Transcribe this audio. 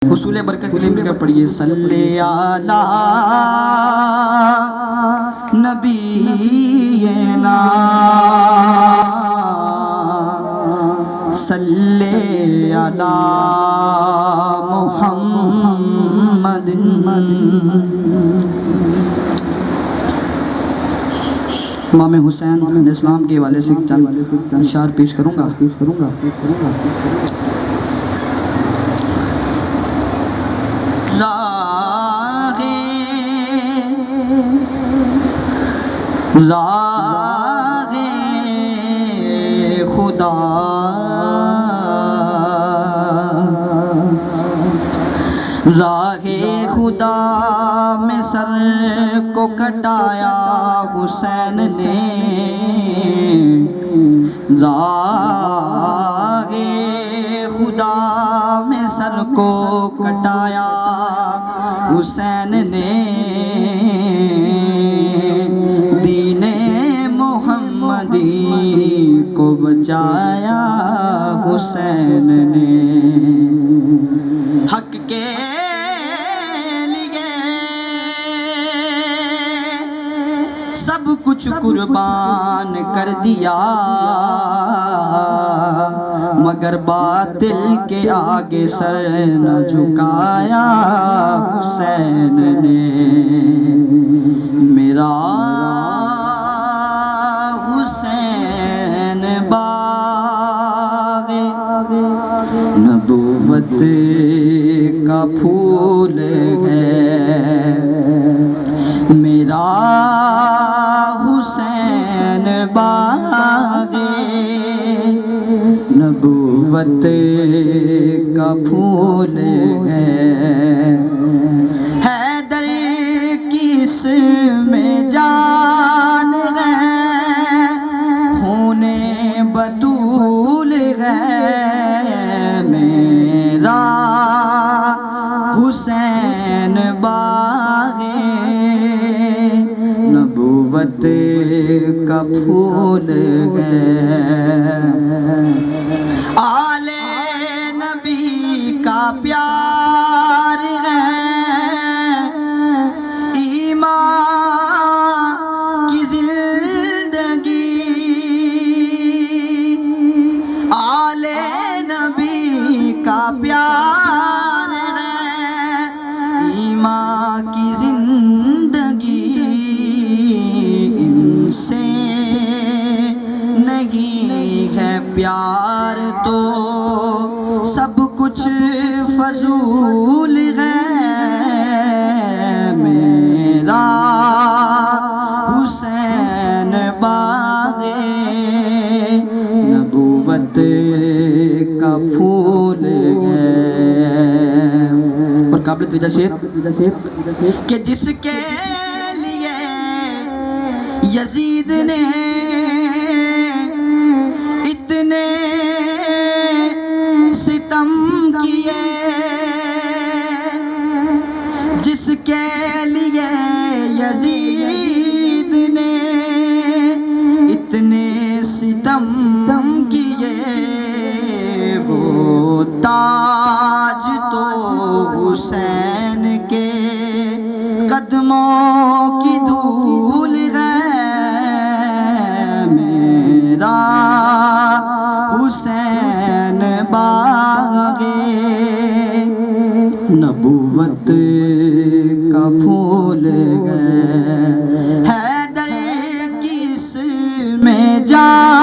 حصول برکت کے لیے مل کر پڑھیے صلی علی نبینا صلی علی محمد۔ امام حسین علیہ السلام کے حوالے سے چند اشعار پیش کروں گا۔ راہ خدا راہ خدا میں سر کو کٹایا حسین نے، راہ خدا میں سر کو کٹایا حسین نے، دین محمدی کو بچایا حسین نے، حق کے لیے سب کچھ قربان کر دیا، مگر باطل کے آگے سر نہ جھکایا حسین نے، میرا حسین باغ نبوت کا پھول ہے، میرا حسین باغ نبوت کا پھول ہے، حیدر کی اس میں جان ہے، خون بطول ہے، میرا حسین باغ نبوت کا پھول ہے، آل نبی کا پیار ہے، ایمان کی زندگی، آل نبی کا پیار ہے، ایمان کی زندگی، ان سے نہیں ہے پیار تو سب کچھ فضول ہے، میرا حسین باغ نبوت کا پھول ہے۔ اور قابل توجہ شعر کہ جس کے لیے یزید نے اتنے ستم کیے، جس کے لیے یزید نے اتنے ستم کیے، وہ تاج تو حسین کے قدموں کی دھول ہے، میرا حسین باغ نبوت کا پھول ہے، حیدر کی اس میں جان